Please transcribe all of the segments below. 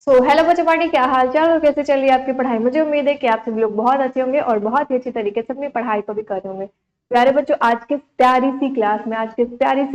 Hello बच्चों party, क्या हाल चाल और कैसे चल रही है आपकी पढ़ाई। मुझे उम्मीद है कि आप सभी लोग बहुत अच्छे होंगे और बहुत ही अच्छी तरीके से अपनी पढ़ाई को भी कर रहे होंगे। प्यारे बच्चों, आज के प्यारी सी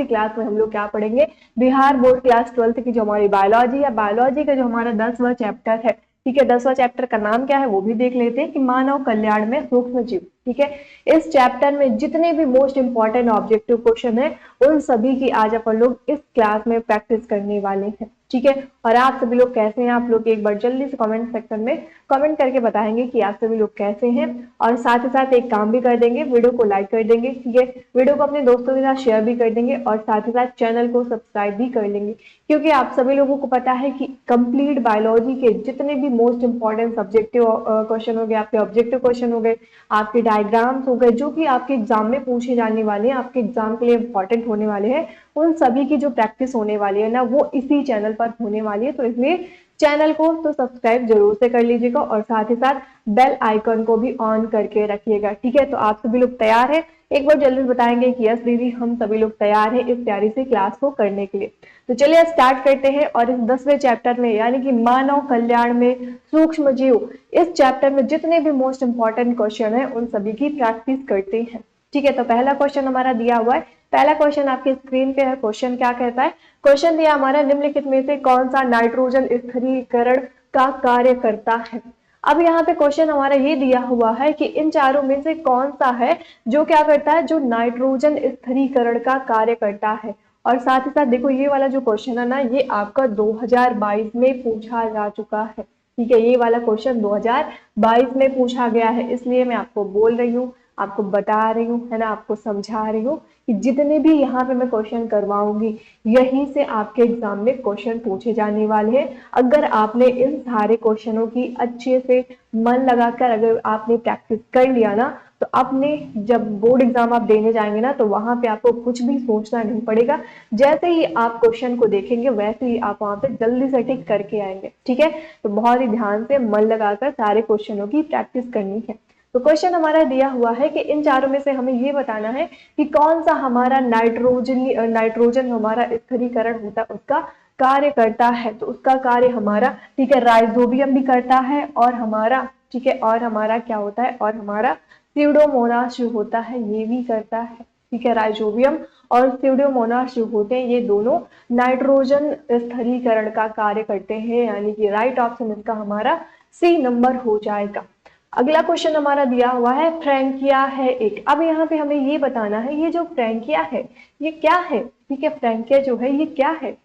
क्लास में हम लोग क्या पढ़ेंगे। बिहार बोर्ड क्लास 12th की जो हमारी बायोलॉजी है, बायोलॉजी का जो हमारा 10वां चैप्टर है, ठीक है। 10वां चैप्टर का नाम क्या है वो भी देख लेते हैं कि मानव कल्याण में सूक्ष्म जीव, ठीक है। इस चैप्टर में जितने भी मोस्ट इंपॉर्टेंट ऑब्जेक्टिव क्वेश्चन है उन सभी की आज अपन लोग इस क्लास में प्रैक्टिस करने वाले हैं, ठीक है। और आप सभी लोग कैसे हैं, आप लोग एक बार जल्दी से कमेंट सेक्शन में कमेंट करके बताएंगे कि आप सभी लोग कैसे हैं। और साथ ही साथ एक काम भी कर देंगे, वीडियो को लाइक कर देंगे, ठीक है। वीडियो को अपने दोस्तों के साथ शेयर भी कर देंगे और साथ ही साथ चैनल को सब्सक्राइब भी कर लेंगे, क्योंकि आप सभी लोगों को पता है कि कंप्लीट बायोलॉजी के जितने भी मोस्ट इंपॉर्टेंट सब्जेक्टिव क्वेश्चन हो गए, आपके ऑब्जेक्टिव क्वेश्चन हो गए, आपके डायग्राम्स हो गए, जो कि आपके एग्जाम में पूछे जाने वाले हैं, आपके एग्जाम के लिए इंपॉर्टेंट होने वाले हैं, उन सभी की जो प्रैक्टिस होने वाली है ना वो इसी चैनल पर होने वाली है। तो इसलिए चैनल को तो सब्सक्राइब जरूर से कर लीजिएगा और साथ ही साथ बेल आइकन को भी ऑन करके रखिएगा, ठीक है। तो आप सभी लोग तैयार हैं, एक बार जल्दी बताएंगे कि यस दीदी हम सभी लोग तैयार हैं इस प्यारी सी क्लास को करने के लिए। तो चलिए स्टार्ट करते हैं और इस 10वें चैप्टर में यानी कि मानव कल्याण में सूक्ष्म जीव, इस चैप्टर में जितने भी मोस्ट इंपॉर्टेंट क्वेश्चन है उन सभी की प्रैक्टिस करते हैं, ठीक है। तो पहला क्वेश्चन हमारा दिया हुआ है, पहला क्वेश्चन आपके स्क्रीन पे है। क्वेश्चन क्या कहता है, क्वेश्चन दिया हमारा निम्नलिखित में से कौन सा नाइट्रोजन स्थिरीकरण का कार्य करता है। अब यहाँ पे क्वेश्चन हमारा ये दिया हुआ है कि इन चारों में से कौन सा है जो क्या करता है, जो नाइट्रोजन स्थिरीकरण का कार्य करता है। और साथ ही साथ देखो ये वाला जो क्वेश्चन है ना ये आपका 2022 में पूछा जा चुका है, ठीक है। ये वाला क्वेश्चन 2022 में पूछा गया है, इसलिए मैं आपको बोल रही हूँ, आपको बता रही हूँ, है ना, आपको समझा रही हूँ कि जितने भी यहाँ पे मैं क्वेश्चन करवाऊंगी यहीं से आपके एग्जाम में क्वेश्चन पूछे जाने वाले हैं। अगर आपने इन सारे क्वेश्चनों की अच्छे से मन लगाकर अगर आपने प्रैक्टिस कर लिया ना तो अपने जब बोर्ड एग्जाम आप देने जाएंगे ना तो वहां पे आपको कुछ भी सोचना नहीं पड़ेगा। जैसे ही आप क्वेश्चन को देखेंगे वैसे ही आप वहां पे जल्दी से टिक करके आएंगे, ठीक है। तो बहुत ही ध्यान से मन लगाकर सारे क्वेश्चनों की प्रैक्टिस करनी है। तो क्वेश्चन हमारा दिया हुआ है कि इन चारों में से हमें ये बताना है कि कौन सा हमारा नाइट्रोजन हमारा स्थिरीकरण होता है उसका कार्य करता है। तो उसका कार्य हमारा, ठीक है, राइजोबियम भी करता है और हमारा, ठीक है, और हमारा क्या होता है, और हमारा स्यूडोमोनास जो होता है ये भी करता है, ठीक है। राइजोबियम और स्यूडोमोनास जो होते हैं ये दोनों नाइट्रोजन स्थिरीकरण का कार्य करते हैं, यानी कि राइट ऑप्शन इसका हमारा सी नंबर हो जाएगा। अगला क्वेश्चन हमारा दिया हुआ है, फ्रैंकिया है एक। अब यहाँ पे हमें ये बताना है ये जो फ्रैंकिया है ये क्या है, ठीक है। फ्रैंकिया जो है ये क्या है,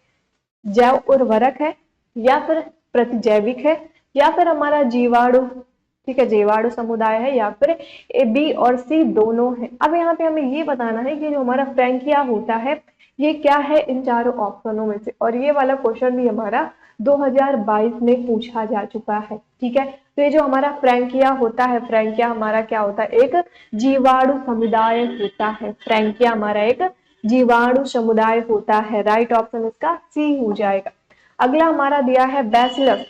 जैव उर्वरक है या फिर प्रतिजैविक है या फिर हमारा जीवाणु, ठीक है, जीवाणु समुदाय है या फिर ए बी और सी दोनों है। अब यहाँ पे हमें ये बताना है कि जो हमारा फ्रैंकिया होता है ये क्या है इन चारों ऑप्शनों में से। और ये वाला क्वेश्चन भी हमारा 2022 में पूछा जा चुका है, ठीक है। तो ये जो हमारा फ्रैंकिया होता है, फ्रैंकिया हमारा क्या होता है, एक जीवाणु समुदाय होता है। फ्रैंकिया हमारा एक जीवाणु समुदाय होता है, राइट ऑप्शन इसका सी हो जाएगा। अगला हमारा दिया है बैसिलस,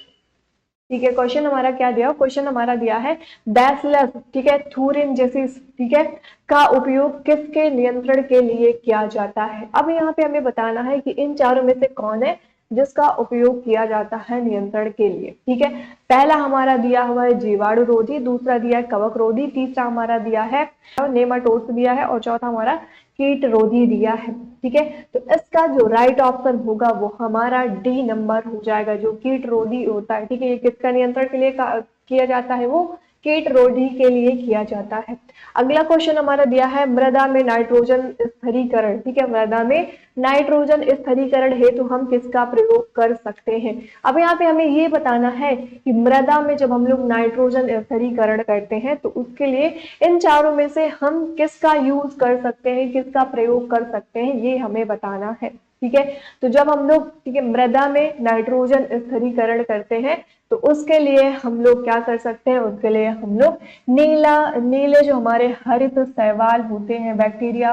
ठीक है। क्वेश्चन हमारा क्या दिया, क्वेश्चन हमारा दिया है बैसिलस, ठीक है, थूरिनजेसिस, ठीक है, का उपयोग किसके नियंत्रण के लिए किया जाता है। अब यहाँ पे हमें बताना है कि इन चारों में से कौन है जिसका उपयोग किया जाता है नियंत्रण के लिए, ठीक है। पहला हमारा दिया हुआ है जीवाणु रोधी, दूसरा दिया है कवक रोधी, तीसरा हमारा दिया है नेमाटोड्स दिया है और चौथा हमारा कीट रोधी दिया है, ठीक है। तो इसका जो राइट ऑप्शन होगा वो हमारा डी नंबर हो जाएगा, जो कीट रोधी होता है, ठीक है। ये किसका नियंत्रण के लिए किया जाता है, वो कीट रोधी के लिए किया जाता है। अगला क्वेश्चन हमारा दिया है मृदा में नाइट्रोजन स्थिरीकरण, ठीक है। मृदा में नाइट्रोजन स्थिरीकरण हेतु हम किसका प्रयोग कर सकते हैं। अब यहाँ पे हमें ये बताना है कि मृदा में जब हम लोग नाइट्रोजन स्थिरीकरण करते हैं तो उसके लिए इन चारों में से हम किसका यूज कर सकते हैं, किसका प्रयोग कर सकते हैं, ये हमें बताना है, ठीक है। तो जब हम लोग, ठीक है, मृदा में नाइट्रोजन स्थिरीकरण करते हैं तो उसके लिए हम लोग क्या कर सकते हैं, उसके लिए हम लोग नीले जो हमारे हरित शैवाल होते हैं, बैक्टीरिया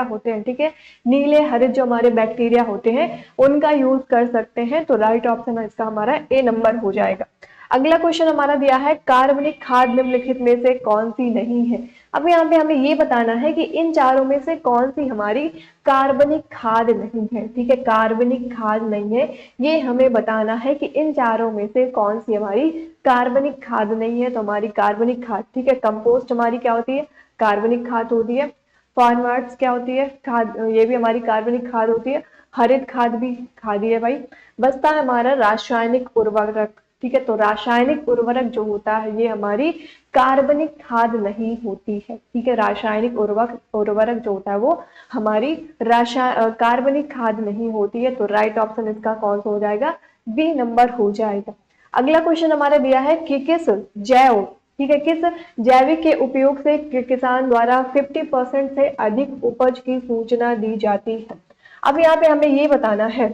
होते हैं, ठीक है, नीले हरित जो हमारे बैक्टीरिया होते हैं उनका यूज कर सकते हैं। तो राइट ऑप्शन इसका हमारा ए नंबर हो जाएगा। अगला क्वेश्चन हमारा दिया है कार्बनिक खाद निम्नलिखित में से कौन सी नहीं है। अब यहाँ पे हमें ये बताना है कि इन चारों में से कौन सी हमारी कार्बनिक खाद नहीं है। ठीक है, कार्बनिक खाद नहीं है, ये हमें बताना है कि इन चारों में से कौन सी हमारी कार्बनिक खाद नहीं है। तो हमारी कार्बनिक खाद, ठीक है, कंपोस्ट हमारी क्या होती है, कार्बनिक खाद होती है। फॉर्मर्स क्या होती है, खाद, ये भी हमारी कार्बनिक खाद होती है। हरित खाद भी खाद ही है भाई। बचता है हमारा रासायनिक उर्वरक। ठीक है, तो रासायनिक उर्वरक जो होता है ये हमारी कार्बनिक खाद नहीं होती है। ठीक है, रासायनिक उर्वरक उर्वरक जो होता है वो हमारी कार्बनिक खाद नहीं होती है। तो राइट ऑप्शन इसका कौन सा हो जाएगा, बी नंबर हो जाएगा। अगला क्वेश्चन हमारा दिया है कि किस जैव, ठीक है, किस जैविक के उपयोग से किसान द्वारा 50% से अधिक उपज की सूचना दी जाती है। अब यहाँ पे हमें ये बताना है,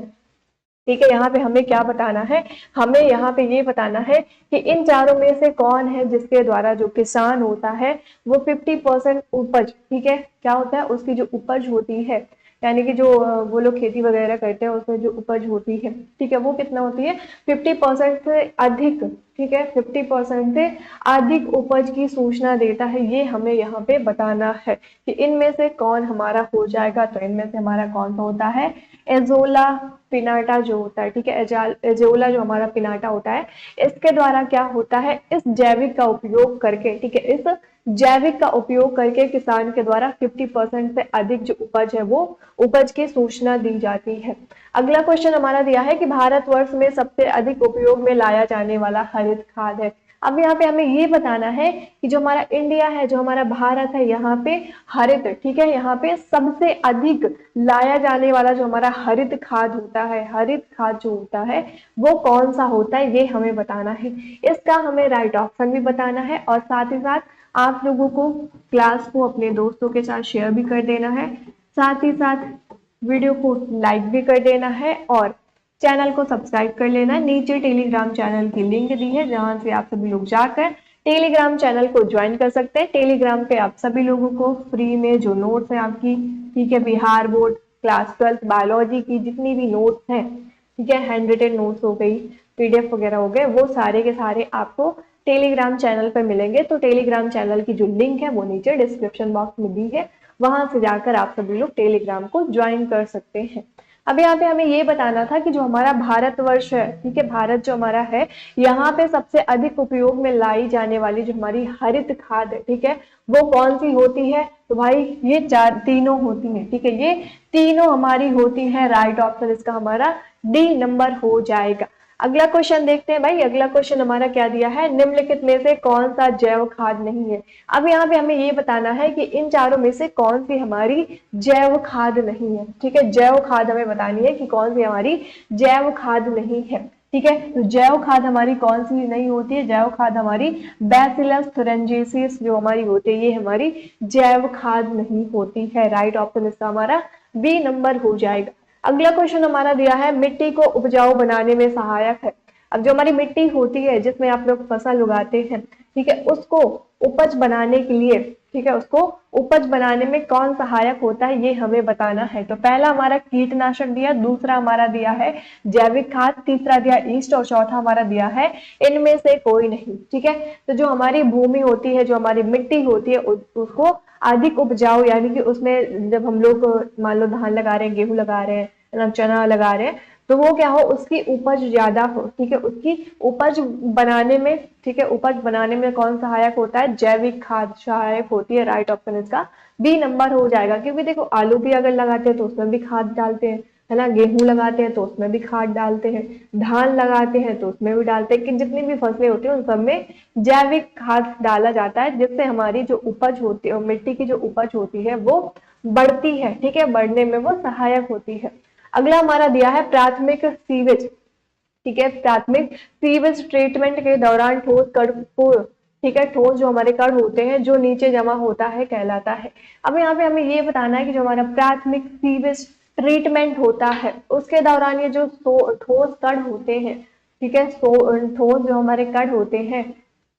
ठीक है, यहाँ पे हमें क्या बताना है, हमें यहाँ पे ये बताना है कि इन चारों में से कौन है जिसके द्वारा जो किसान होता है वो 50% उपज, ठीक है, क्या होता है उसकी जो उपज होती है, यानी कि जो वो लोग खेती वगैरह करते हैं उसमें जो उपज होती है, ठीक है, वो कितना होती है 50% से अधिक। ठीक है, 50% से अधिक उपज की सूचना देता है, ये हमें यहाँ पे बताना है कि इनमें से कौन हमारा हो जाएगा। तो इनमें से हमारा कौन सा होता है, एजोला पिनाटा जो होता है। ठीक है, एजोला जो हमारा पिनाटा होता है, इसके द्वारा क्या होता है, इस जैविक का उपयोग करके, ठीक है, इस जैविक का उपयोग करके किसान के द्वारा 50% से अधिक जो उपज है वो उपज की सूचना दी जाती है। अगला क्वेश्चन हमारा दिया है कि भारतवर्ष में सबसे अधिक उपयोग में लाया जाने वाला हरित खाद है। अब यहाँ पे हमें ये बताना है कि जो हमारा इंडिया है, जो हमारा भारत है, यहाँ पे हरित, ठीक है, यहाँ पे सबसे अधिक लाया जाने वाला जो हमारा हरित खाद होता है, हरित खाद जो होता है वो कौन सा होता है, ये हमें बताना है। इसका हमें राइट ऑप्शन भी बताना है और साथ ही साथ आप लोगों को क्लास को अपने दोस्तों के साथ शेयर भी कर देना है, साथ ही साथ वीडियो को लाइक भी कर देना है और चैनल को सब्सक्राइब कर लेना। नीचे टेलीग्राम चैनल की लिंक दी है जहां से आप सभी लोग जाकर टेलीग्राम चैनल को ज्वाइन कर सकते हैं। टेलीग्राम पे आप सभी लोगों को फ्री में जो नोट्स है आपकी, ठीक है, बिहार बोर्ड क्लास 12 बायोलॉजी की जितनी भी नोट्स हैं, ठीक है, हैंड रिटन नोट्स हो गई, पीडीएफ वगैरह हो गए, वो सारे के सारे आपको टेलीग्राम चैनल पर मिलेंगे। तो टेलीग्राम चैनल की जो लिंक है वो नीचे डिस्क्रिप्शन बॉक्स में दी है, वहां से जाकर आप सभी लोग टेलीग्राम को ज्वाइन कर सकते हैं। अब यहाँ पे हमें ये बताना था कि जो हमारा भारतवर्ष है, ठीक है, भारत जो हमारा है, यहाँ पे सबसे अधिक उपयोग में लाई जाने वाली जो हमारी हरित खाद है, ठीक है, वो कौन सी होती है। तो भाई ये तीनों होती है, ठीक है, ये तीनों हमारी होती है। राइट ऑप्शन इसका हमारा डी नंबर हो जाएगा। अगला क्वेश्चन देखते हैं भाई। अगला क्वेश्चन हमारा क्या दिया है, निम्नलिखित में से कौन सा जैव खाद नहीं है। अब यहाँ पे हमें ये बताना है कि इन चारों में से कौन सी हमारी जैव खाद नहीं है। ठीक है, जैव खाद हमें बतानी है कि कौन सी हमारी जैव खाद नहीं है। ठीक है, तो जैव खाद हमारी कौन सी नहीं होती है, जैव खाद हमारी बैसिलस thuringiensis जो हमारी होती है, ये हमारी जैव खाद नहीं होती है। राइट ऑप्शन इसका हमारा बी नंबर हो जाएगा। अगला क्वेश्चन हमारा दिया है, मिट्टी को उपजाऊ बनाने में सहायक है। अब जो हमारी मिट्टी होती है जिसमें आप लोग फसल उगाते हैं, ठीक है, उसको उपज बनाने के लिए, ठीक है, उसको उपज बनाने में कौन सहायक होता है ये हमें बताना है। तो पहला हमारा कीटनाशक दिया, दूसरा हमारा दिया है जैविक खाद, तीसरा दिया ईस्ट और चौथा हमारा दिया है इनमें से कोई नहीं। ठीक है, तो जो हमारी भूमि होती है, जो हमारी मिट्टी होती है, उसको अधिक उपजाऊ, यानी कि उसमें जब हम लोग मान लो धान लगा रहे हैं, गेहूं लगा रहे हैं, चना लगा रहे हैं, तो वो क्या हो, उसकी उपज ज्यादा हो। ठीक है, उसकी उपज बनाने में, ठीक है, उपज बनाने में कौन सहायक होता है, जैविक खाद सहायक होती है। राइट ऑप्शन इसका बी नंबर हो जाएगा। क्योंकि देखो आलू भी अगर लगाते हैं तो उसमें भी खाद डालते हैं, है ना, गेहूं लगाते हैं तो उसमें भी खाद डालते हैं, धान लगाते हैं तो उसमें भी डालते हैं, कि जितनी भी फसलें होती है उन सब में जैविक खाद डाला जाता है, जिससे हमारी जो उपज होती है, मिट्टी की जो उपज होती है वो बढ़ती है। ठीक है, बढ़ने में वो सहायक होती है। अगला हमारा दिया है प्राथमिक सीवेज, ठीक है, प्राथमिक सीवेज ट्रीटमेंट के दौरान ठोस कण को, ठीक है, ठोस जो हमारे कण होते हैं जो नीचे जमा होता है कहलाता है। अब यहाँ पे हमें ये बताना है कि जो हमारा प्राथमिक सीवेज ट्रीटमेंट होता है उसके दौरान ये जो ठोस कण होते हैं, ठीक है, ठोस जो हमारे कण होते हैं,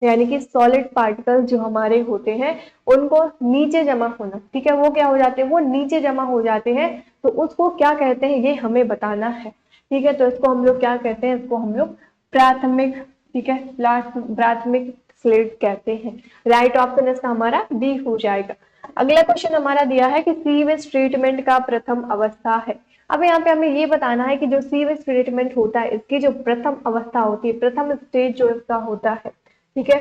यानी कि सॉलिड पार्टिकल जो हमारे होते हैं उनको नीचे जमा होना, ठीक है, वो क्या हो जाते हैं, वो नीचे जमा हो जाते हैं, तो उसको क्या कहते हैं ये हमें बताना है। ठीक है, तो इसको हम लोग क्या कहते हैं, इसको हम लोग प्राथमिक, ठीक है, प्राथमिक स्लेट कहते हैं। राइट ऑप्शन इसका हमारा डी हो जाएगा। अगला क्वेश्चन हमारा दिया है कि सीवेज ट्रीटमेंट का प्रथम अवस्था है। अब यहाँ पे हमें ये बताना है कि जो सीवेज ट्रीटमेंट होता है इसकी जो प्रथम अवस्था होती है, प्रथम स्टेज जो इसका होता है, ठीक है,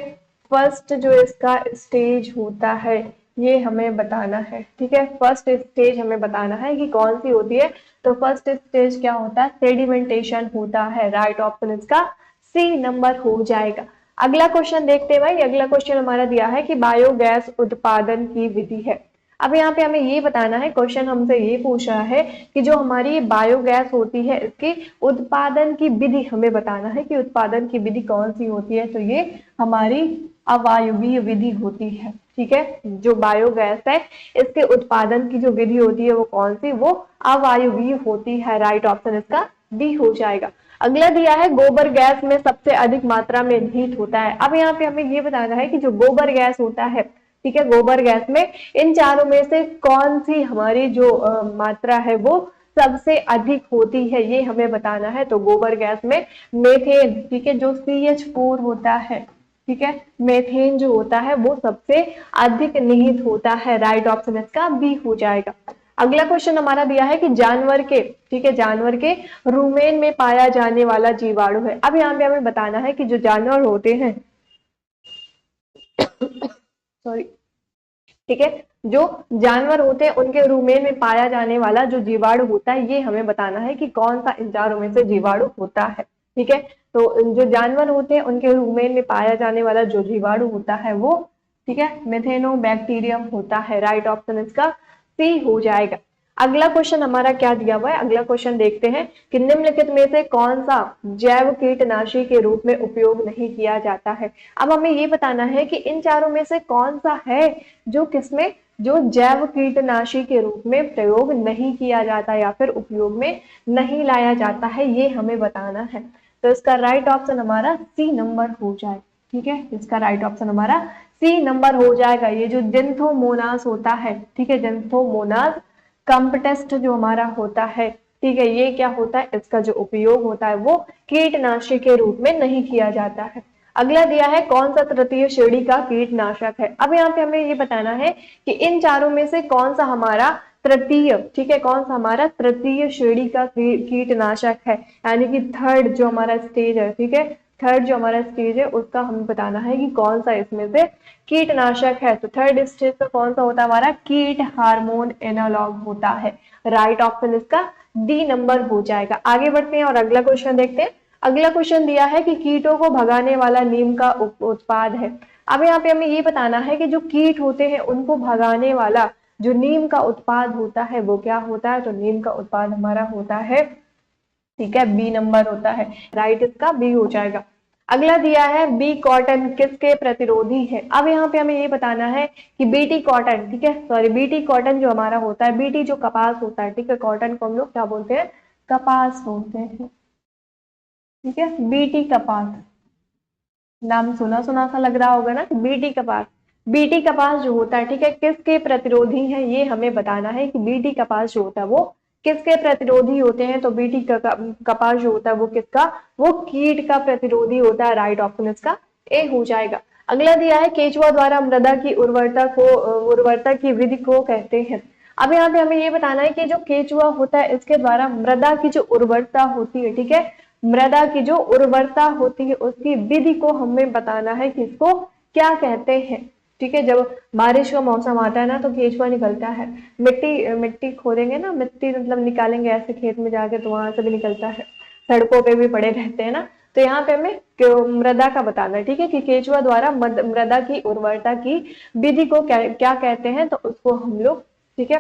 फर्स्ट जो इसका स्टेज होता है ये हमें बताना है। ठीक है, फर्स्ट स्टेज हमें बताना है कि कौन सी होती है। तो फर्स्ट स्टेज क्या होता है, सेडिमेंटेशन होता है। राइट ऑप्शन इसका सी नंबर हो जाएगा। अगला क्वेश्चन देखते हैं भाई। अगला क्वेश्चन हमारा दिया है कि बायोगैस उत्पादन की विधि है। अब यहाँ पे हमें ये बताना है, क्वेश्चन हमसे ये पूछ रहा है कि जो हमारी बायोगैस होती है इसकी उत्पादन की विधि हमें बताना है कि उत्पादन की विधि कौन सी होती है। तो ये हमारी अवायवीय विधि होती है। ठीक है, जो बायोगैस है इसके उत्पादन की जो विधि होती है वो कौन सी, वो अवायवीय होती है। राइट ऑप्शन इसका डी हो जाएगा। अगला दिया है गोबर गैस में सबसे अधिक मात्रा में निहित होता है। अब यहाँ पे हमें ये बताना है कि जो गोबर गैस होता है, ठीक है, गोबर गैस में इन चारों में से कौन सी हमारी जो मात्रा है वो सबसे अधिक होती है, ये हमें बताना है। तो गोबर गैस में मेथेन, ठीक है, जो CH4 होता है, ठीक है, मेथेन जो होता है वो सबसे अधिक निहित होता है। राइट ऑप्शन इसका बी हो जाएगा। अगला क्वेश्चन हमारा दिया है कि जानवर के, ठीक है, जानवर के रुमेन में पाया जाने वाला जीवाणु है। अब यहाँ पे हमें बताना है कि जो जानवर होते हैं सॉरी, ठीक है, जो जानवर होते हैं उनके रुमेन में पाया जाने वाला जो जीवाणु होता है ये हमें बताना है कि कौन सा इन चारों में से जीवाणु होता है। ठीक है, तो जो जानवर होते हैं उनके रुमेन में पाया जाने वाला जो जीवाणु होता है वो, ठीक है, मेथेनोबैक्टीरियम होता है। राइट ऑप्शन इसका सी हो जाएगा। अगला क्वेश्चन हमारा क्या दिया हुआ है, अगला क्वेश्चन देखते हैं कि निम्नलिखित में से कौन सा जैव कीटनाशी के रूप में उपयोग नहीं किया जाता है। अब हमें ये बताना है कि इन चारों में से कौन सा है जो किसमें, जो जैव कीटनाशी के रूप में प्रयोग नहीं किया जाता या फिर उपयोग में नहीं लाया जाता है, ये हमें बताना है। तो इसका राइट ऑप्शन हमारा सी नंबर हो जाए। ठीक है, इसका राइट ऑप्शन हमारा सी नंबर हो जाएगा। ये जो जिंथोमोनास होता है, ठीक है, जिंथोमोनास कंपटेस्ट जो हमारा होता है, ठीक है, ये क्या होता है, इसका जो उपयोग होता है वो कीटनाशी के रूप में नहीं किया जाता है। अगला दिया है कौन सा तृतीय श्रेणी का कीटनाशक है। अब यहाँ पे हमें ये बताना है कि इन चारों में से कौन सा हमारा तृतीय, ठीक है, कौन सा हमारा तृतीय श्रेणी का कीटनाशक है, यानी कि थर्ड जो हमारा स्टेज है, ठीक है, थर्ड जो हमारा स्टेज है उसका हमें बताना है कि कौन सा इसमें से कीटनाशक है। तो थर्ड स्टेज का कौन सा होता है हमारा, कीट हार्मोन एनालॉग होता है। राइट ऑप्शन इसका डी नंबर हो जाएगा। आगे बढ़ते हैं और अगला क्वेश्चन देखते हैं। अगला क्वेश्चन दिया है कि कीटों को भगाने वाला नीम का उत्पाद है। अब यहाँ पे हमें ये बताना है कि जो कीट होते हैं उनको भगाने वाला जो नीम का उत्पाद होता है वो क्या होता है। तो नीम का उत्पाद हमारा होता है, ठीक है, बी नंबर होता है। राइट इसका बी हो जाएगा। अगला दिया है बी कॉटन किसके प्रतिरोधी है। अब यहाँ पे हमें ये बताना है कि बीटी कॉटन, ठीक है, सॉरी, बीटी कॉटन जो हमारा होता है, बीटी जो कपास होता है, ठीक है, कॉटन को हम लोग क्या बोलते हैं, कपास बोलते हैं। ठीक है, बीटी कपास, नाम सुना सुना सा लग रहा होगा ना, बीटी कपास। बीटी कपास जो होता है, ठीक है, किसके प्रतिरोधी है ये हमें बताना है कि बीटी कपास जो होता है वो किसके प्रतिरोधी होते हैं। तो बीटी कपास जो होता है वो किसका, वो कीट का प्रतिरोधी होता है। राइट ऑप्शन इसका ए हो जाएगा। अगला दिया है केचुआ द्वारा मृदा की उर्वरता की विधि को कहते हैं। अब यहाँ पे हमें ये बताना है कि जो केचुआ होता है इसके द्वारा मृदा की जो उर्वरता होती है, ठीक है, मृदा की जो उर्वरता होती है उसकी विधि को हमें बताना है कि इसको क्या कहते हैं। ठीक है, जब बारिश का मौसम आता है ना तो केचुआ निकलता है, मिट्टी मिट्टी खोदेंगे ना, मिट्टी मतलब निकालेंगे ऐसे खेत में जाके तो वहां से भी निकलता है, सड़कों पे भी पड़े रहते हैं ना। तो यहाँ पे हमें मृदा का बताना है, ठीक है, कि केचुआ द्वारा मृदा की उर्वरता की विधि को क्या कहते हैं। तो उसको हम लोग, ठीक है,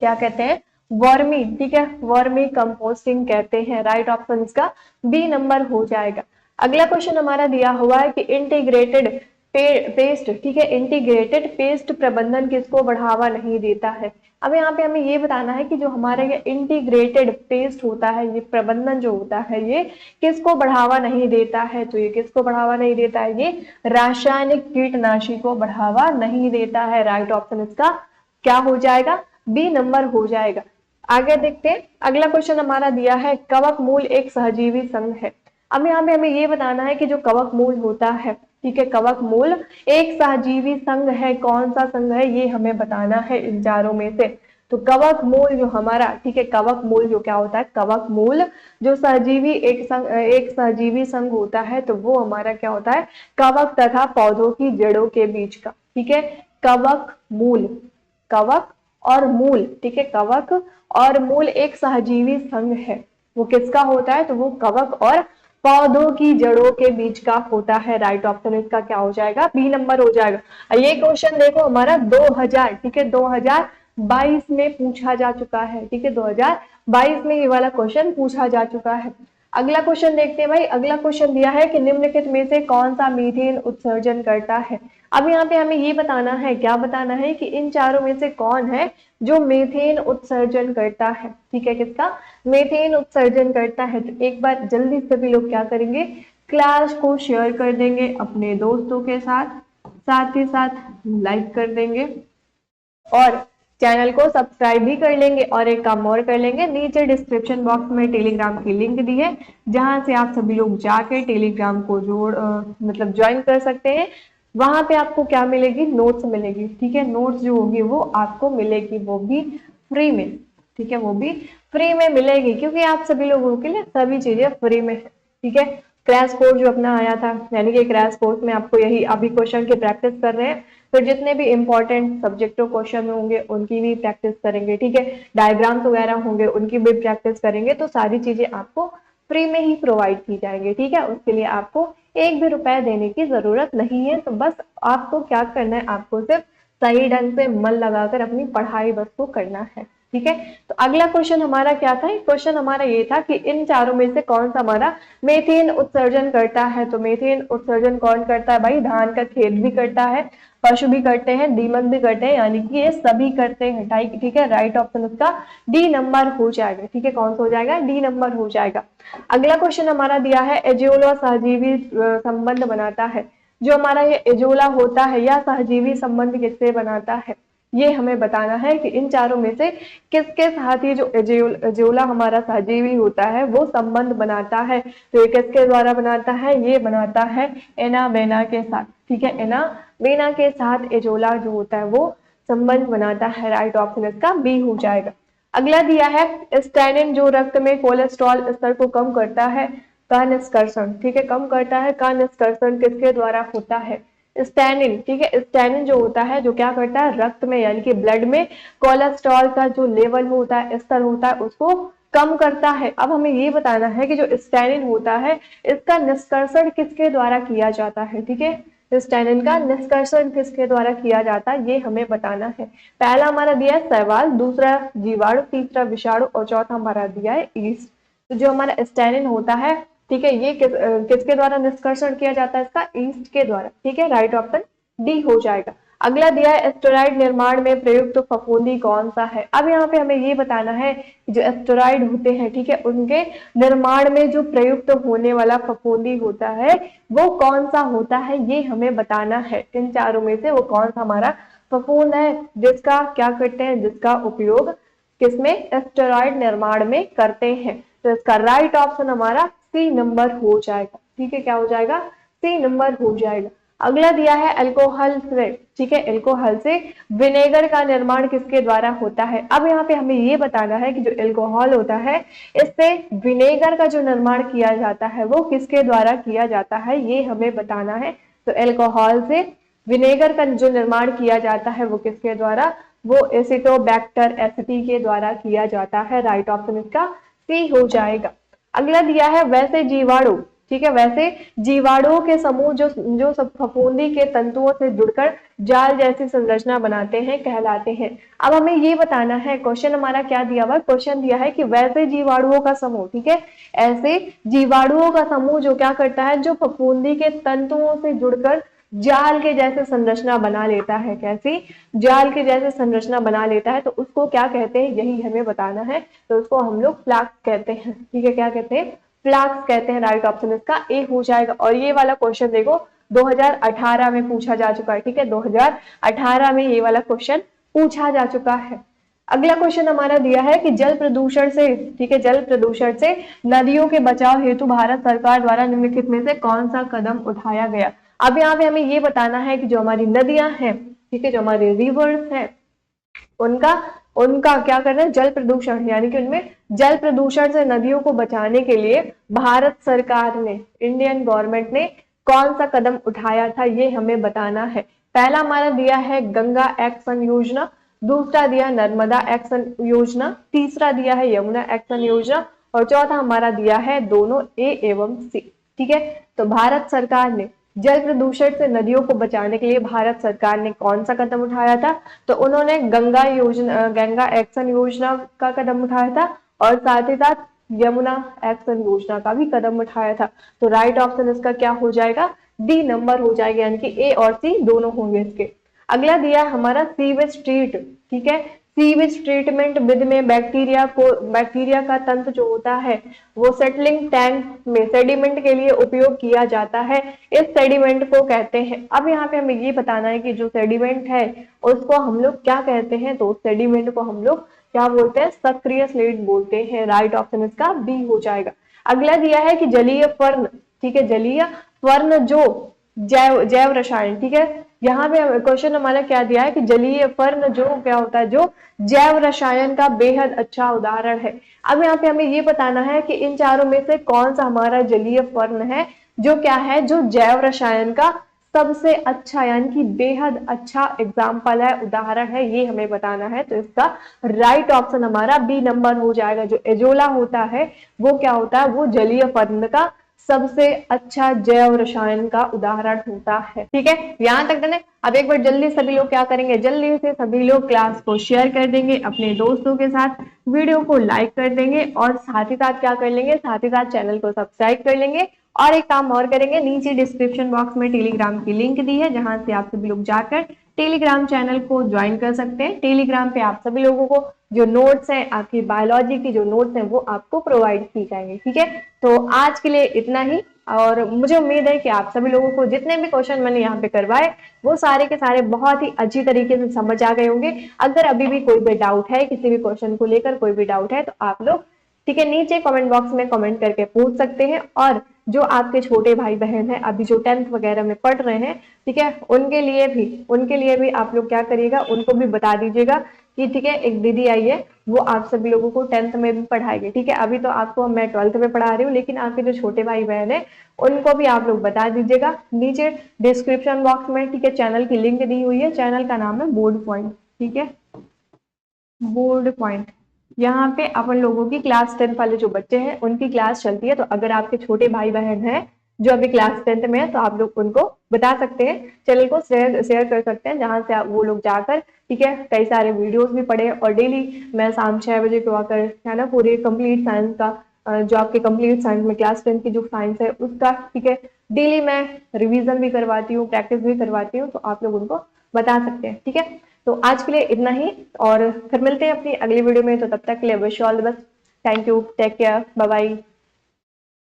क्या कहते हैं, वर्मी, ठीक है, वर्मी कंपोस्टिंग कहते हैं। राइट ऑप्शन इसका बी नंबर हो जाएगा। अगला क्वेश्चन हमारा दिया हुआ है कि इंटीग्रेटेड पेस्ट, ठीक है, इंटीग्रेटेड पेस्ट प्रबंधन किसको बढ़ावा नहीं देता है। अब यहाँ पे हमें ये बताना है कि जो हमारे ये इंटीग्रेटेड पेस्ट होता है, ये प्रबंधन जो होता है ये किसको बढ़ावा नहीं देता है। तो ये किसको बढ़ावा नहीं देता है, ये रासायनिक कीटनाशी को बढ़ावा नहीं देता है। राइट ऑप्शन इसका क्या हो जाएगा, बी नंबर हो जाएगा। आगे देखते हैं। अगला क्वेश्चन हमारा दिया है कवक मूल एक सहजीवी संघ है। अब यहाँ पे हमें ये बताना है कि जो कवक मूल होता है, ठीक है। कवक मूल एक सहजीवी संघ है, कौन सा संघ है ये हमें बताना है इन चारों में से। तो कवक मूल जो हमारा, ठीक है, कवक मूल जो क्या होता है, कवक मूल जो सहजीवी एक सहजीवी संघ होता है, तो वो हमारा क्या होता है, कवक तथा पौधों की जड़ों के बीच का, ठीक है। कवक मूल, कवक और मूल, ठीक है, कवक और मूल एक सहजीवी संघ है, वो किसका होता है, तो वो कवक और पौधों की जड़ों के बीच का होता है। राइट ऑप्शन इसका क्या हो जाएगा, बी नंबर हो जाएगा। ये क्वेश्चन देखो हमारा 2000, ठीक है, 2022 में पूछा जा चुका है, ठीक है, 2022 में ये वाला क्वेश्चन पूछा जा चुका है। अगला क्वेश्चन देखते हैं भाई। अगला क्वेश्चन दिया है कि निम्नलिखित में से कौन सा मीथेन उत्सर्जन करता है। अब यहाँ पे हमें ये बताना है, क्या बताना है कि इन चारों में से कौन है जो मीथेन उत्सर्जन करता है, ठीक है, किसका मीथेन उत्सर्जन करता है। तो एक बार जल्दी सभी लोग क्या करेंगे, क्लास को शेयर कर देंगे अपने दोस्तों के साथ, साथ ही साथ लाइक कर देंगे और चैनल को सब्सक्राइब भी कर लेंगे। और एक काम और कर लेंगे, नीचे डिस्क्रिप्शन बॉक्स में टेलीग्राम की लिंक दी है, जहां से आप सभी लोग जाके टेलीग्राम को मतलब ज्वाइन कर सकते हैं। वहां पे आपको क्या मिलेगी, नोट्स मिलेगी, ठीक है, नोट्स जो होगी वो आपको मिलेगी, वो भी फ्री में, ठीक है, वो भी फ्री में मिलेगी, क्योंकि आप सभी लोगों के लिए सभी चीजें फ्री में है, ठीक है। क्रैश कोर्स जो अपना आया था, यानी कि क्रैश कोर्स में आपको यही अभी क्वेश्चन की प्रैक्टिस कर रहे हैं, फिर जितने भी इंपॉर्टेंट सब्जेक्टों क्वेश्चन होंगे उनकी भी प्रैक्टिस करेंगे, ठीक है, डायग्राम्स वगैरह होंगे उनकी भी प्रैक्टिस करेंगे। तो सारी चीजें आपको फ्री में ही प्रोवाइड की जाएंगी, ठीक है, उसके लिए आपको एक भी रुपया देने की जरूरत नहीं है। तो बस आपको क्या करना है, आपको सिर्फ सही ढंग से मन लगाकर अपनी पढ़ाई बस को करना है, ठीक है। तो अगला क्वेश्चन हमारा क्या था, क्वेश्चन हमारा ये था कि इन चारों में से कौन सा हमारा मीथेन उत्सर्जन करता है। तो मीथेन उत्सर्जन कौन करता है भाई, धान का खेत भी करता है, पशु भी करते हैं, दीमक भी करते हैं, यानी कि ये सभी करते हैं, ठीक है। राइट ऑप्शन उसका डी नंबर हो जाएगा, ठीक है, कौन सा हो जाएगा, डी नंबर हो जाएगा। अगला क्वेश्चन हमारा दिया है एजोला सहजीवी संबंध बनाता है। जो हमारा ये एजोला होता है या सहजीवी संबंध किससे बनाता है, ये हमें बताना है कि इन चारों में से किसके साथ ही जो एजोला हमारा सहजीवी होता है वो संबंध बनाता है। तो ये किसके द्वारा बनाता है, ये बनाता है एनाबेना के साथ, ठीक है, एनाबेना के साथ एजोला जो होता है वो संबंध बनाता है। राइट ऑप्शन इसका बी हो जाएगा। अगला दिया है स्टेनिन जो रक्त में कोलेस्ट्रॉल स्तर को कम करता है का निष्कर्षण, ठीक है, कम करता है का निष्कर्षण किसके द्वारा होता है, स्टेनिन, ठीक है। स्टेनिन जो होता है, जो क्या करता है, रक्त में यानी कि ब्लड में कोलेस्ट्रॉल का जो लेवल होता है, स्तर होता है, उसको कम करता है। अब हमें ये बताना है कि जो स्टेनिन होता है इसका निष्कर्षण किसके द्वारा किया जाता है, ठीक है, स्टेनिन का निष्कर्षण किसके द्वारा किया जाता है ये हमें बताना है। पहला हमारा दिया है शैवाल, दूसरा जीवाणु, तीसरा विषाणु और चौथा हमारा दिया है ईस्ट। तो जो हमारा स्टेनिन होता है, ठीक है, ये किसके द्वारा निष्कर्षण किया जाता है, इसका ईस्ट के द्वारा, ठीक है, राइट ऑप्शन डी हो जाएगा। अगला दिया है एस्टेरॉइड निर्माण में प्रयुक्त फफूंदी कौन सा है। अब यहाँ पे हमें ये बताना है जो एस्टेरॉइड होते हैं, ठीक है, उनके निर्माण में जो प्रयुक्त होने वाला फफूंदी होता है वो कौन सा होता है, ये हमें बताना है। इन चारों में से वो कौन सा हमारा फफूंद है जिसका क्या करते हैं, जिसका उपयोग किसमें, एस्टेरॉइड निर्माण में करते हैं। तो इसका राइट ऑप्शन हमारा सी नंबर हो जाएगा, ठीक है, क्या हो जाएगा, सी नंबर हो जाएगा। अगला दिया है अल्कोहल से, ठीक है, अल्कोहल से विनेगर का निर्माण किसके द्वारा होता है। अब यहाँ पे हमें ये बताना है कि जो अल्कोहल होता है इससे विनेगर का जो निर्माण किया जाता है वो किसके द्वारा किया जाता है, ये हमें बताना है। तो अल्कोहल से विनेगर का जो निर्माण किया जाता है वो किसके द्वारा, वो एसिटोबैक्टर एसिटी के द्वारा किया जाता है। राइट ऑप्शन इसका सी हो जाएगा। अगला दिया है वैसे जीवाणु, ठीक है, वैसे जीवाणुओं के समूह जो सब फफूंदी के तंतुओं से जुड़कर जाल जैसी संरचना बनाते हैं कहलाते हैं। अब हमें ये बताना है, क्वेश्चन हमारा क्या दिया हुआ, क्वेश्चन दिया है कि वैसे जीवाणुओं का समूह, ठीक है, ऐसे जीवाणुओं का समूह जो क्या करता है, जो फफूंदी के तंतुओं से जुड़कर जाल के जैसे संरचना बना लेता है, कैसी, जाल के जैसे संरचना बना लेता है, तो उसको क्या कहते हैं यही हमें बताना है। तो उसको हम लोग फ्लाक्स कहते हैं, ठीक है, क्या कहते हैं, फ्लाक्स कहते हैं। राइट ऑप्शन इसका ए हो जाएगा। और ये वाला क्वेश्चन देखो 2018 में पूछा जा चुका है, ठीक है, 2018 में ये वाला क्वेश्चन पूछा जा चुका है। अगला क्वेश्चन हमारा दिया है कि जल प्रदूषण से, ठीक है, जल प्रदूषण से नदियों के बचाव हेतु भारत सरकार द्वारा निम्नलिखित में से कौन सा कदम उठाया गया। अब यहाँ पे हमें ये बताना है कि जो हमारी नदियां हैं, ठीक है, जो हमारे रिवर्स हैं, उनका उनका क्या करना है, जल प्रदूषण, यानी कि उनमें जल प्रदूषण से नदियों को बचाने के लिए भारत सरकार ने, इंडियन गवर्नमेंट ने कौन सा कदम उठाया था, ये हमें बताना है। पहला हमारा दिया है गंगा एक्शन योजना, दूसरा दिया नर्मदा एक्शन योजना, तीसरा दिया है यमुना एक्शन योजना, और चौथा हमारा दिया है दोनों ए एवं सी। ठीक है, तो भारत सरकार ने जल प्रदूषण से नदियों को बचाने के लिए भारत सरकार ने कौन सा कदम उठाया था, तो उन्होंने गंगा एक्शन योजना का कदम उठाया था, और साथ ही साथ यमुना एक्शन योजना का भी कदम उठाया था। तो राइट ऑप्शन इसका क्या हो जाएगा, डी नंबर हो जाएगा, यानी कि ए और सी दोनों होंगे इसके। अगला दिया है हमारा सीवेज ट्रीट, ठीक है, सीवेज ट्रीटमेंट विधि में बैक्टीरिया का तंत्र जो होता है वो सेटलिंग टैंक में सेडिमेंट के लिए उपयोग किया जाता है, इस सेडिमेंट को कहते हैं। अब यहाँ पे हमें ये बताना है कि जो सेडिमेंट है उसको हम लोग क्या कहते हैं, तो सेडिमेंट को हम लोग क्या बोलते हैं, सक्रिय स्लेट बोलते हैं। राइट ऑप्शन इसका बी हो जाएगा। अगला दिया है कि जलीय फर्न, ठीक है, जलीय फर्न जो जैव रसायन, ठीक है, यहाँ पे क्वेश्चन हमारा क्या दिया है कि जलीय फर्न जो क्या होता है, जो जैव रसायन का बेहद अच्छा उदाहरण है। अब यहाँ पे हमें ये बताना है कि इन चारों में से कौन सा हमारा जलीय फर्न है जो क्या है, जो जैव रसायन का सबसे अच्छा यानी कि बेहद अच्छा एग्जाम्पल है, उदाहरण है, ये हमें बताना है। तो इसका राइट ऑप्शन हमारा बी नंबर हो जाएगा। जो एजोला होता है वो क्या होता है, वो जलीय फर्न का सबसे अच्छा जैव रसायन का उदाहरण होता है। ठीक है, यहाँ तक डन है। अब एक बार जल्दी सभी लोग क्या करेंगे, जल्दी से सभी लोग क्लास को शेयर कर देंगे अपने दोस्तों के साथ, वीडियो को लाइक कर देंगे, और साथ ही साथ क्या कर लेंगे, साथ ही साथ चैनल को सब्सक्राइब कर लेंगे। और एक काम और करेंगे, नीचे डिस्क्रिप्शन बॉक्स में टेलीग्राम की लिंक दी है, जहां से आप सभी लोग जाकर टेलीग्राम चैनल को ज्वाइन कर सकते हैं। टेलीग्राम पे आप सभी लोगों को जो नोट्स हैं, आपकी बायोलॉजी की जो नोट्स हैं वो आपको प्रोवाइड की जाएंगे। ठीक है, तो आज के लिए इतना ही, और मुझे उम्मीद है कि आप सभी लोगों को जितने भी क्वेश्चन मैंने यहाँ पे करवाए वो सारे के सारे बहुत ही अच्छी तरीके से समझ आ गए होंगे। अगर अभी भी कोई भी डाउट है, किसी भी क्वेश्चन को लेकर कोई भी डाउट है, तो आप लोग ठीक है नीचे कमेंट बॉक्स में कमेंट करके पूछ सकते हैं। और जो आपके छोटे भाई बहन हैं, अभी जो 10th वगैरह में पढ़ रहे हैं, ठीक है, उनके लिए भी आप लोग क्या करिएगा, उनको भी बता दीजिएगा कि ठीक है एक दीदी आई है, वो आप सभी लोगों को 10th में भी पढ़ाएगी। ठीक है, अभी तो आपको मैं 12th में पढ़ा रही हूँ, लेकिन आपके जो छोटे भाई बहन है उनको भी आप लोग बता दीजिएगा। नीचे डिस्क्रिप्शन बॉक्स में ठीक है चैनल की लिंक दी हुई है, चैनल का नाम है बोर्ड पॉइंट। ठीक है, बोर्ड पॉइंट, यहाँ पे अपन लोगों की क्लास 10 वाले जो बच्चे हैं उनकी क्लास चलती है। तो अगर आपके छोटे भाई बहन हैं जो अभी क्लास 10th में है, तो आप लोग उनको बता सकते हैं, चैनल को शेयर कर सकते हैं, जहां से आप वो लोग जाकर ठीक है कई सारे वीडियोस भी पढ़े। और डेली मैं शाम 6 बजे को आकर है ना पूरे कंप्लीट साइंस का जो आपके कंप्लीट साइंस में क्लास 10 की जो साइंस है उसका ठीक है डेली मैं रिवीजन भी करवाती हूँ, प्रैक्टिस भी करवाती हूँ, तो आप लोग उनको बता सकते हैं। ठीक है, तो आज के लिए इतना ही, और फिर मिलते हैं अपनी अगली वीडियो में। तो तब तक के लिए wish all the best, thank you, take care, bye bye.